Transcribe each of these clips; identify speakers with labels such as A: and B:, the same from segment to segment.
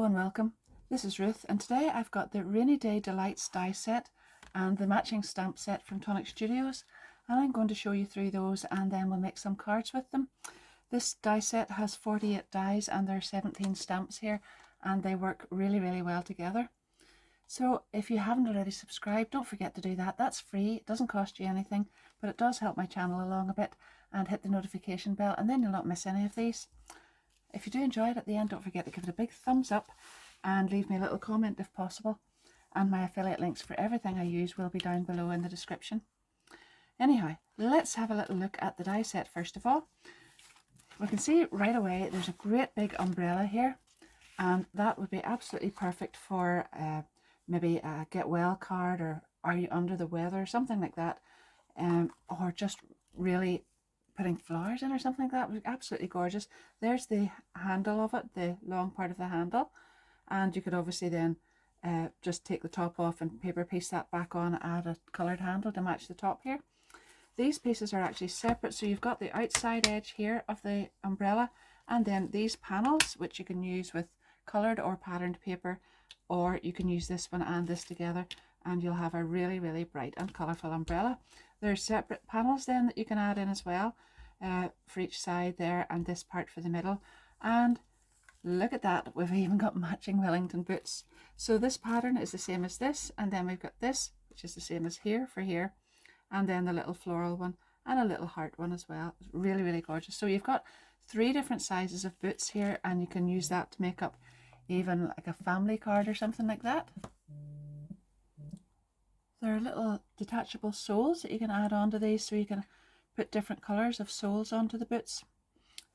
A: Hello and welcome. This is Ruth, and today I've got the Rainy Day Delights die set and the matching stamp set from Tonic Studios, and I'm going to show you through those and then we'll make some cards with them. This die set has 48 dies and there are 17 stamps here, and they work really well together. So if you haven't already subscribed, don't forget to do that. That's free, it doesn't cost you anything, but it does help my channel along a bit, and hit the notification bell and then you'll not miss any of these. If you do enjoy it at the end, don't forget to give it a big thumbs up and leave me a little comment if possible. And my affiliate links for everything I use will be down below in the description. Anyhow, let's have a little look at the die set first of all. We can see right away there's a great big umbrella here, and that would be absolutely perfect for maybe a get well card, or are you under the weather, something like that, or just really putting flowers in or something like that. Would be absolutely gorgeous. There's the handle of it, the long part of the handle, and you could obviously then just take the top off and paper piece that back on, add a coloured handle to match the top here. These pieces are actually separate, so you've got the outside edge here of the umbrella, and then these panels which you can use with coloured or patterned paper, or you can use this one and this together and you'll have a really bright and colourful umbrella. There are separate panels then that you can add in as well, for each side there, and this part for the middle. And look at that, we've even got matching Wellington boots. So this pattern is the same as this, and then we've got this which is the same as here for here, and then the little floral one and a little heart one as well. It's really gorgeous. So you've got 3 different sizes of boots here, and you can use that to make up even like a family card or something like that. There are little detachable soles that you can add onto these, so you can put different colours of soles onto the boots.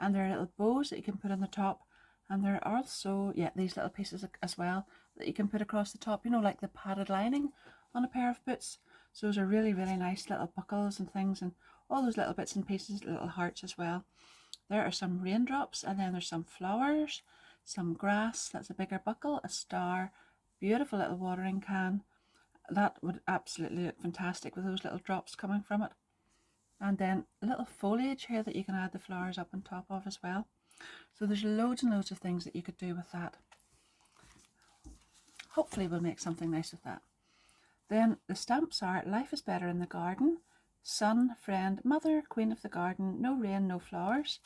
A: And there are little bows that you can put on the top, and there are also these little pieces as well that you can put across the top, you know, like the padded lining on a pair of boots. So those are really nice little buckles and things, and all those little bits and pieces, little hearts as well. There are some raindrops, and then there's some flowers, some grass, that's a bigger buckle, a star, beautiful little watering can. That would absolutely look fantastic with those little drops coming from it. And then a little foliage here that you can add the flowers up on top of as well. So there's loads and loads of things that you could do with that. Hopefully we'll make something nice with that. Then the stamps are: life is better in the garden, son, friend, mother, queen of the garden, no rain, no flowers,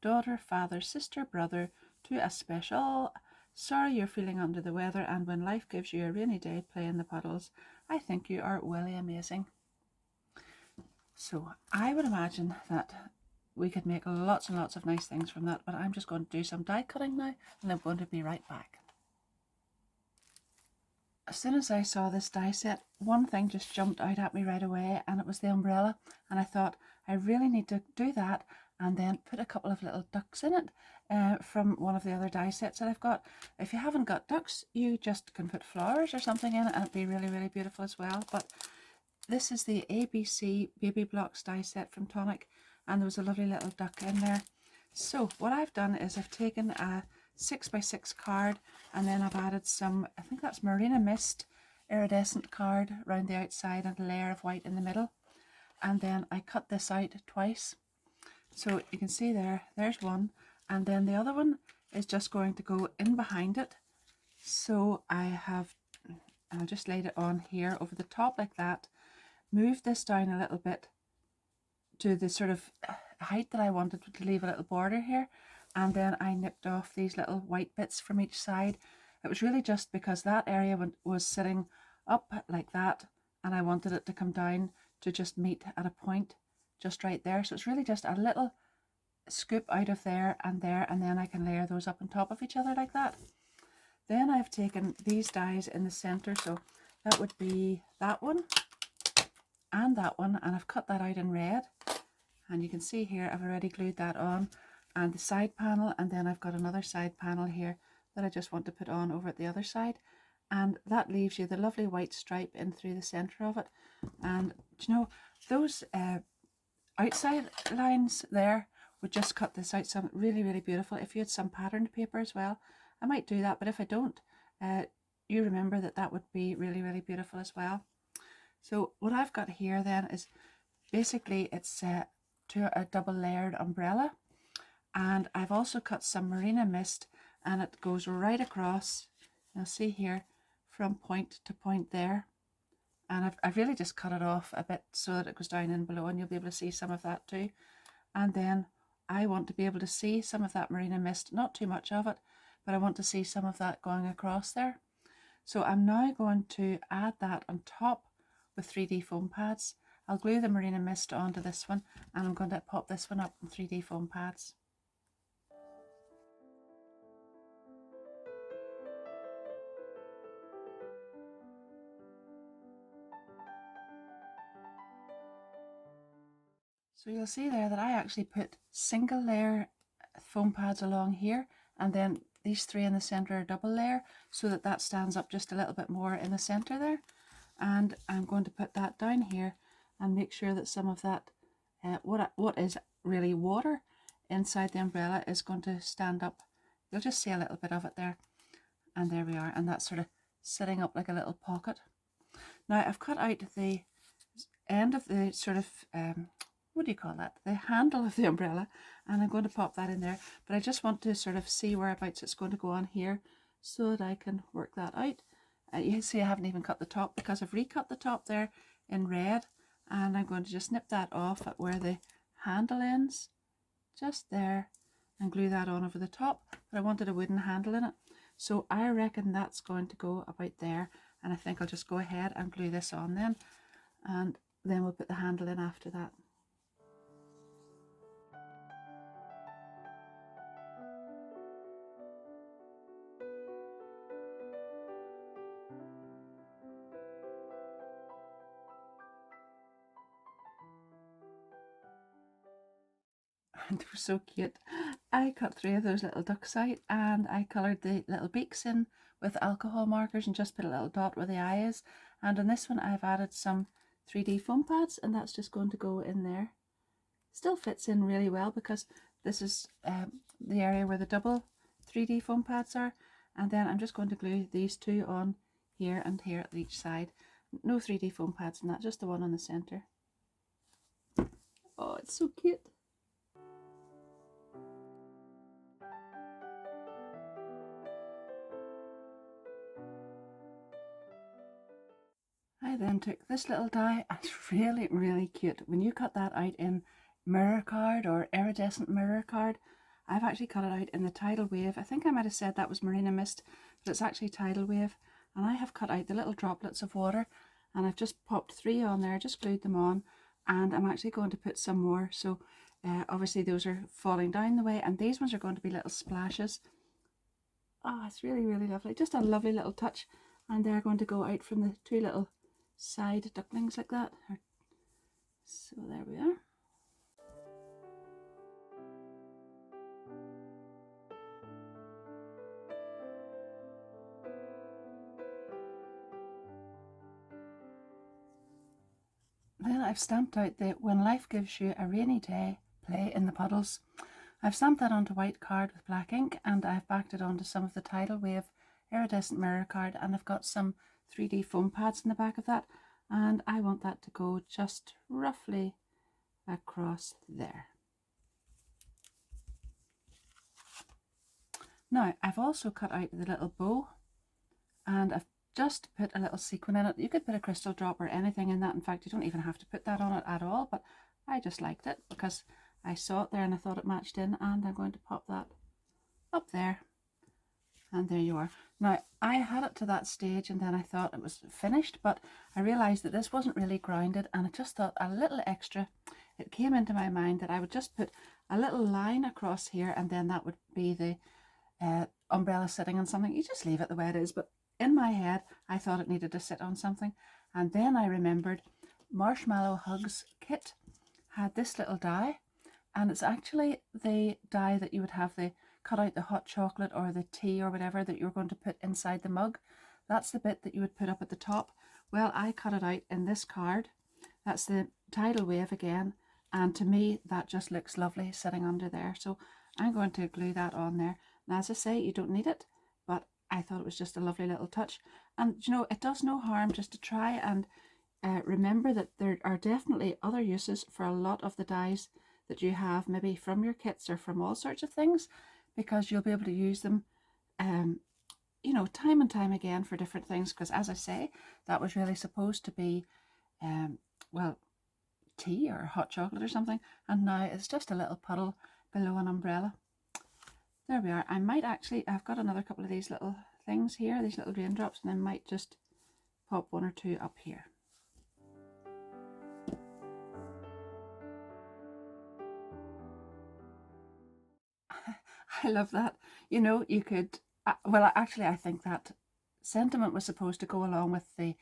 A: daughter, father, sister, brother, to a special, sorry you're feeling under the weather, and when life gives you a rainy day, play in the puddles. I think you are really amazing. So I would imagine that we could make lots and lots of nice things from that, but I'm just going to do some die cutting now, and I'm going to be right back. As soon as I saw this die set, one thing just jumped out at me right away, and it was the umbrella, and I thought I really need to do that and then put a couple of little ducks in it from one of the other die sets that I've got. If you haven't got ducks, you just can put flowers or something in it, and it'd be really beautiful as well. But this is the ABC Baby Blocks die set from Tonic, and there was a lovely little duck in there. So what I've done is I've taken a 6x6 card, and then I've added some, I think that's Marina Mist iridescent card around the outside and a layer of white in the middle. And then I cut this out twice. So you can see there's one, and then the other one is just going to go in behind it. So I just laid it on here over the top like that, moved this down a little bit to the sort of height that I wanted to leave a little border here, and then I nipped off these little white bits from each side. It was really just because that area was sitting up like that, and I wanted it to come down to just meet at a point just right there. So it's really just a little scoop out of there, and then I can layer those up on top of each other like that. Then I've taken these dies in the center, so that would be that one and that one, and I've cut that out in red, and you can see here I've already glued that on, and the side panel, and then I've got another side panel here that I just want to put on over at the other side, and that leaves you the lovely white stripe in through the center of it. And you know, those outside lines there would just cut this out some really beautiful. If you had some patterned paper as well, I might do that, but if I don't, you remember that would be really beautiful as well. So what I've got here then is basically it's to a double layered umbrella, and I've also cut some Marina Mist and it goes right across. You'll see here from point to point there, and I've really just cut it off a bit so that it goes down in below, and you'll be able to see some of that too. And then I want to be able to see some of that Marina Mist, not too much of it, but I want to see some of that going across there. So I'm now going to add that on top with 3D foam pads. I'll glue the Marina Mist onto this one, and I'm going to pop this one up in 3D foam pads. So you'll see there that I actually put single layer foam pads along here, and then these three in the center are double layer, so that that stands up just a little bit more in the center there. And I'm going to put that down here and make sure that some of that what is really water inside the umbrella is going to stand up. You'll just see a little bit of it there, and there we are, and that's sort of sitting up like a little pocket. Now I've cut out the end of the sort of what do you call that, the handle of the umbrella, and I'm going to pop that in there, but I just want to sort of see whereabouts it's going to go on here so that I can work that out. You can see I haven't even cut the top because I've recut the top there in red, and I'm going to just snip that off at where the handle ends, just there, and glue that on over the top. But I wanted a wooden handle in it, so I reckon that's going to go about there, and I think I'll just go ahead and glue this on then, and then we'll put the handle in after that. And they were so cute. I cut 3 of those little ducks out, and I coloured the little beaks in with alcohol markers and just put a little dot where the eye is. And on this one I've added some 3D foam pads, and that's just going to go in there. Still fits in really well because this is the area where the double 3D foam pads are. And then I'm just going to glue these two on here and here at each side. No 3D foam pads in that, just the one on the centre. Oh, it's so cute. I then took this little die, and it's really, really cute. When you cut that out in mirror card or iridescent mirror card, I've actually cut it out in the tidal wave. I think I might have said that was Marina Mist, but it's actually tidal wave. And I have cut out the little droplets of water, and I've just popped 3 on there, just glued them on, and I'm actually going to put some more. So obviously those are falling down the way, and these ones are going to be little splashes. Oh, it's really, really lovely. Just a lovely little touch. And they're going to go out from the 2 little side ducklings like that. So there we are. Then I've stamped out the "When life gives you a rainy day, play in the puddles." I've stamped that onto white card with black ink, and I've backed it onto some of the tidal wave iridescent mirror card, and I've got some 3D foam pads in the back of that, and I want that to go just roughly across there. Now I've also cut out the little bow, and I've just put a little sequin in it. You could put a crystal drop or anything in that. In fact, you don't even have to put that on it at all, but I just liked it because I saw it there and I thought it matched in, and I'm going to pop that up there. And there you are. Now, I had it to that stage and then I thought it was finished, but I realised that this wasn't really grounded, and I just thought a little extra. It came into my mind that I would just put a little line across here, and then that would be the umbrella sitting on something. You just leave it the way it is, but in my head I thought it needed to sit on something. And then I remembered Marshmallow Hugs kit had this little die, and it's actually the die that you would have the cut out the hot chocolate or the tea or whatever that you're going to put inside the mug. That's the bit that you would put up at the top. Well, I cut it out in this card. That's the tidal wave again, and to me that just looks lovely sitting under there. So I'm going to glue that on there. And as I say, you don't need it, but I thought it was just a lovely little touch. And you know, it does no harm just to try and remember that there are definitely other uses for a lot of the dies that you have, maybe from your kits or from all sorts of things, because you'll be able to use them you know, time and time again for different things, because as I say, that was really supposed to be, well, tea or hot chocolate or something, and now it's just a little puddle below an umbrella. There we are. I might actually, I've got another couple of these little things here, these little raindrops, and I might just pop one or two up here. I love that. You know, you could, well, actually, I think that sentiment was supposed to go along with the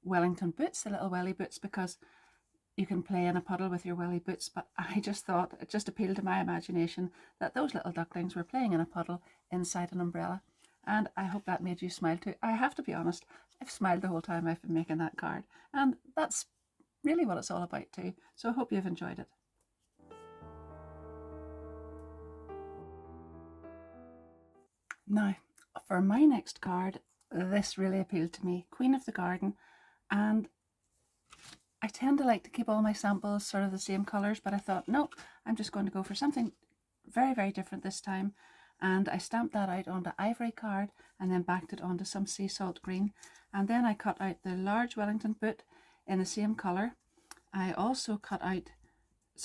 A: Wellington boots, the little welly boots, because you can play in a puddle with your welly boots. But I just thought, it just appealed to my imagination that those little ducklings were playing in a puddle inside an umbrella. And I hope that made you smile too. I have to be honest, I've smiled the whole time I've been making that card. And that's really what it's all about too. So I hope you've enjoyed it. Now, for my next card, this really appealed to me, Queen of the Garden, and I tend to like to keep all my samples sort of the same colours, but I thought, no, I'm just going to go for something very, very different this time. And I stamped that out onto ivory card and then backed it onto some sea salt green. And then I cut out the large Wellington boot in the same colour. I also cut out,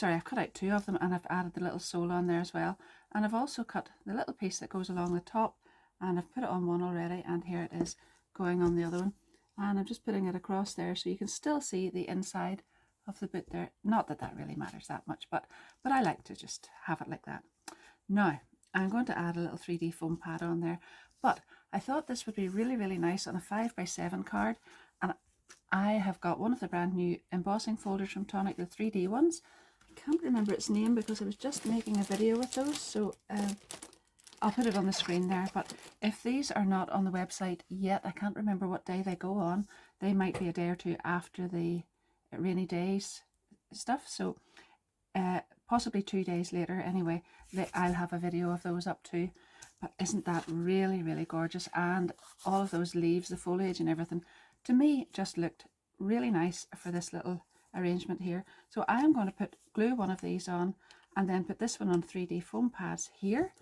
A: I've cut out two of them, and I've added the little sole on there as well. And I've also cut the little piece that goes along the top, and I've put it on one already, and here it is going on the other one. And I'm just putting it across there so you can still see the inside of the boot there. Not that that really matters that much, but I like to just have it like that. Now, I'm going to add a little 3D foam pad on there, but I thought this would be really, really nice on a 5x7 card. And I have got one of the brand new embossing folders from Tonic, the 3D ones. I can't remember its name because I was just making a video with those, so I'll put it on the screen there. But if these are not on the website yet, I can't remember what day they go on. They might be a day or two after the rainy days stuff, so possibly 2 days later anyway, I'll have a video of those up too. But isn't that really, really gorgeous? And all of those leaves, the foliage and everything, to me just looked really nice for this little arrangement here. So I am going to glue one of these on and then put this one on 3D foam pads here.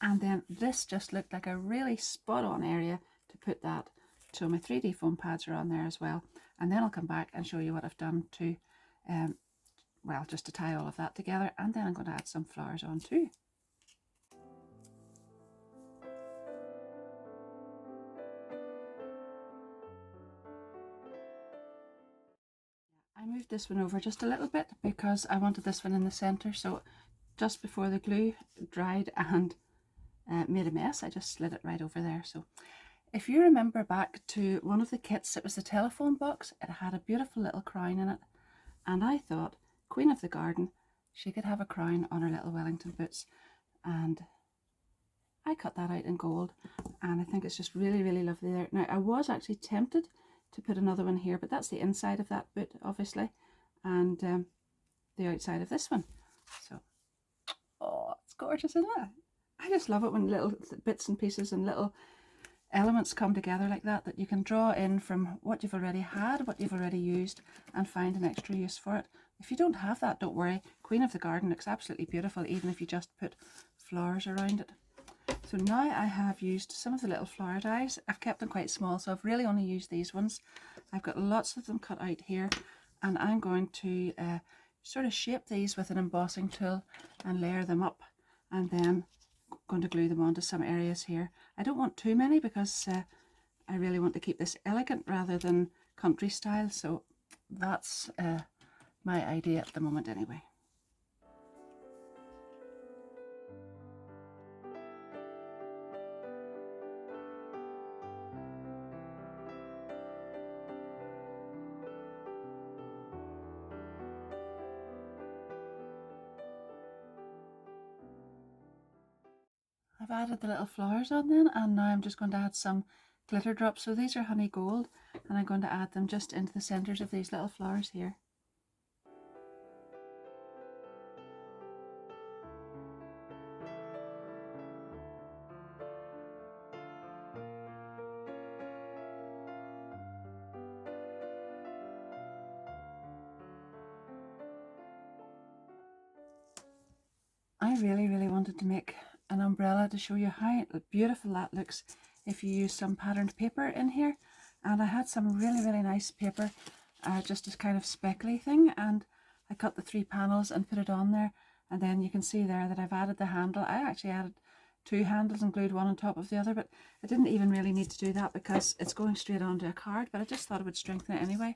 A: And then this just looked like a really spot on area to put that. So my 3D foam pads are on there as well. And then I'll come back and show you what I've done to, well, just to tie all of that together. And then I'm going to add some flowers on too. I moved this one over just a little bit because I wanted this one in the center. So just before the glue dried and made a mess, I just slid it right over there. So if you remember back to one of the kits, it was the telephone box. It had a beautiful little crown in it, and I thought Queen of the Garden, she could have a crown on her little Wellington boots, and I cut that out in gold, and I think it's just really, really lovely there. Now I was actually tempted to put another one here, but that's the inside of that boot obviously, and the outside of this one. So, oh, it's gorgeous, isn't it? I just love it when little bits and pieces and little elements come together like that, that you can draw in from what you've already had, what you've already used, and find an extra use for it. If you don't have that, don't worry. Queen of the Garden looks absolutely beautiful, even if you just put flowers around it. So now I have used some of the little flower dies. I've kept them quite small, so I've really only used these ones. I've got lots of them cut out here, and I'm going to sort of shape these with an embossing tool and layer them up, and then going to glue them onto some areas here. I don't want too many because I really want to keep this elegant rather than country style, so that's my idea at the moment anyway. I've added the little flowers on then, and now I'm just going to add some glitter drops. So these are honey gold, and I'm going to add them just into the centers of these little flowers here. I really, really wanted to make an umbrella to show you how beautiful that looks if you use some patterned paper in here. And I had some really nice paper, just a kind of speckly thing, and I cut the 3 panels and put it on there. And then you can see there that I've added the handle. I actually added 2 handles and glued one on top of the other, but I didn't even really need to do that because it's going straight onto a card, but I just thought it would strengthen it anyway.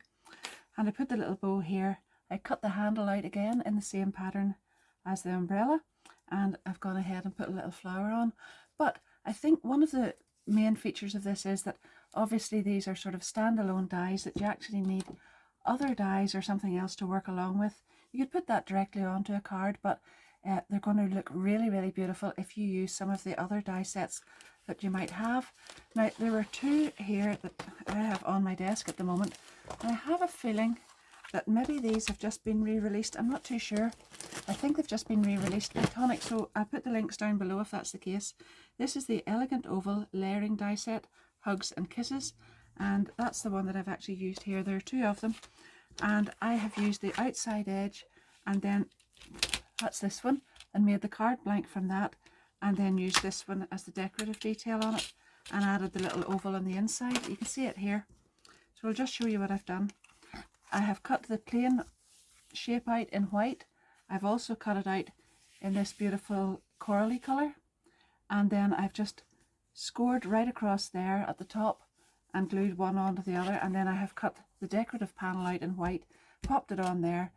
A: And I put the little bow here. I cut the handle out again in the same pattern as the umbrella, and I've gone ahead and put a little flower on. But I think one of the main features of this is that obviously these are sort of standalone dies that you actually need other dies or something else to work along with. You could put that directly onto a card, but they're going to look really beautiful if you use some of the other die sets that you might have. Now, there were 2 here that I have on my desk at the moment, and I have a feeling that maybe these have just been re-released. I'm not too sure. I think they've just been re-released by Tonic, so I'll put the links down below if that's the case. This is the Elegant Oval Layering Die Set, Hugs and Kisses, and that's the one that I've actually used here. There are 2 of them, and I have used the outside edge, and then that's this one, and made the card blank from that, and then used this one as the decorative detail on it, and added the little oval on the inside. You can see it here. So I'll just show you what I've done. I have cut the plain shape out in white. I've also cut it out in this beautiful corally colour, and then I've just scored right across there at the top and glued one onto the other, and then I have cut the decorative panel out in white, popped it on there,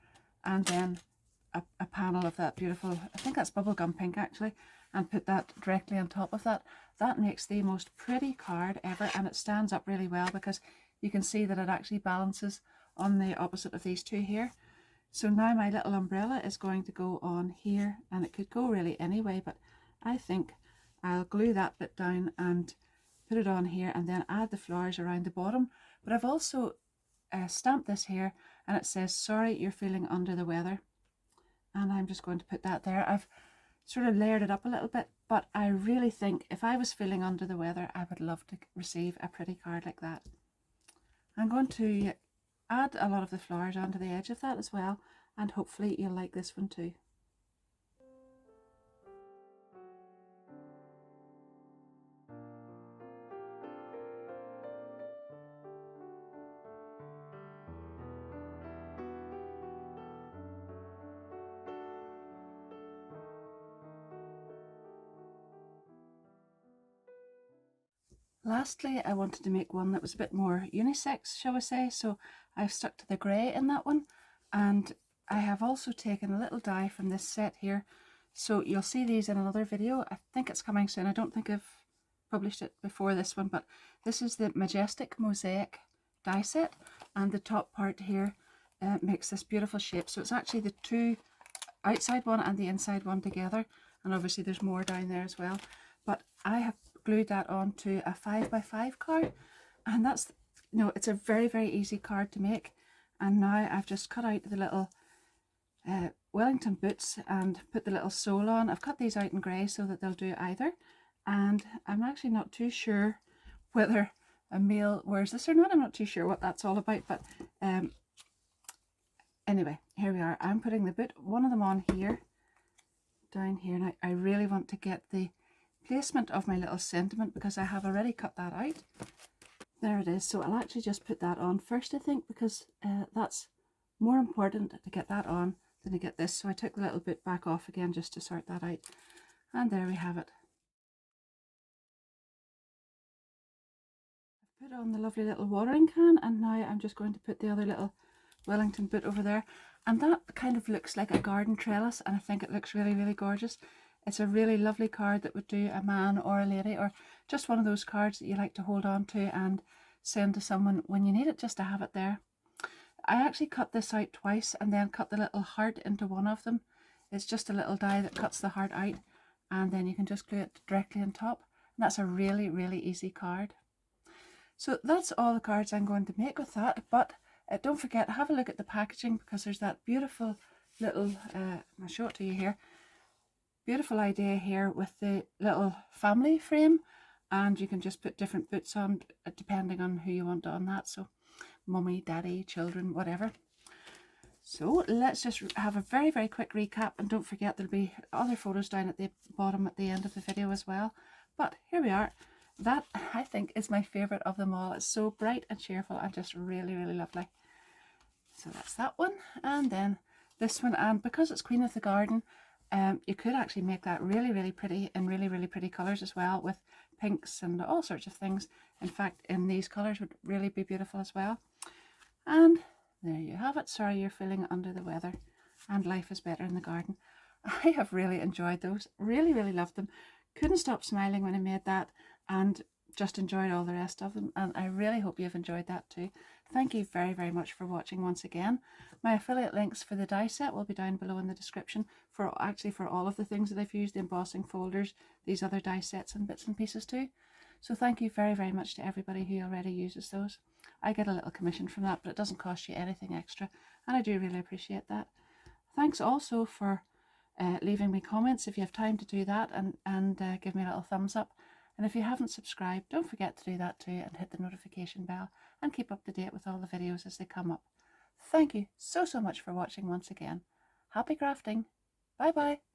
A: and then a panel of that beautiful, I think that's bubblegum pink actually, and put that directly on top of that. That makes the most pretty card ever, and it stands up really well because you can see that it actually balances on the opposite of these 2 here. So now my little umbrella is going to go on here, and it could go really anyway, but I think I'll glue that bit down and put it on here, and then add the flowers around the bottom. But I've also stamped this here, and it says, "Sorry you're feeling under the weather," and I'm just going to put that there. I've sort of layered it up a little bit, but I really think if I was feeling under the weather, I would love to receive a pretty card like that. I'm going to add a lot of the flowers onto the edge of that as well, and hopefully you'll like this one too. Lastly, I wanted to make one that was a bit more unisex, shall we say, so I've stuck to the grey in that one, and I have also taken a little die from this set here, so you'll see these in another video. I think it's coming soon. I don't think I've published it before this one, but this is the Majestic Mosaic die set, and the top part here makes this beautiful shape. So it's actually the 2 outside one and the inside one together, and obviously there's more down there as well, but I have glued that onto a 5x5 card, and that's, you know, it's a very easy card to make. And now I've just cut out the little Wellington boots and put the little sole on. I've cut these out in grey so that they'll do either, and I'm actually not too sure whether a male wears this or not. I'm not too sure what that's all about, but anyway, here we are. I'm putting the boot, one of them on here, down here. Now I really want to get the placement of my little sentiment because I have already cut that out. There it is. So I'll actually just put that on first, I think, because that's more important to get that on than to get this. So I took the little bit back off again just to sort that out, and there we have it. I've put on the lovely little watering can, and now I'm just going to put the other little Wellington boot over there, and that kind of looks like a garden trellis, and I think it looks really gorgeous. It's a really lovely card that would do a man or a lady, or just one of those cards that you like to hold on to and send to someone when you need it, just to have it there. I actually cut this out twice and then cut the little heart into one of them. It's just a little die that cuts the heart out, and then you can just glue it directly on top. And that's a really easy card. So that's all the cards I'm going to make with that, but don't forget, have a look at the packaging, because there's that beautiful little, I'll show it to you here, beautiful idea here with the little family frame, and you can just put different boots on depending on who you want on that, so mummy, daddy, children, whatever. So let's just have a very, very quick recap, and don't forget there'll be other photos down at the bottom at the end of the video as well. But here we are. That, I think, is my favourite of them all. It's so bright and cheerful and just really, really lovely. So that's that one. And then this one, and because it's Queen of the Garden, you could actually make that really, really pretty in really, really pretty colours as well, with pinks and all sorts of things. In fact, in these colours would really be beautiful as well. And there you have it. Sorry you're feeling under the weather, and life is better in the garden. I have really enjoyed those. Really, really loved them. Couldn't stop smiling when I made that, and just enjoyed all the rest of them. And I really hope you've enjoyed that too. Thank you very, very much for watching once again. My affiliate links for the die set will be down below in the description for all of the things that I've used, the embossing folders, these other die sets and bits and pieces too. So thank you very, very much to everybody who already uses those. I get a little commission from that, but it doesn't cost you anything extra, and I do really appreciate that. Thanks also for leaving me comments if you have time to do that, and give me a little thumbs up. And if you haven't subscribed, don't forget to do that too, and hit the notification bell and keep up to date with all the videos as they come up. Thank you so, so much for watching once again. Happy crafting. Bye bye.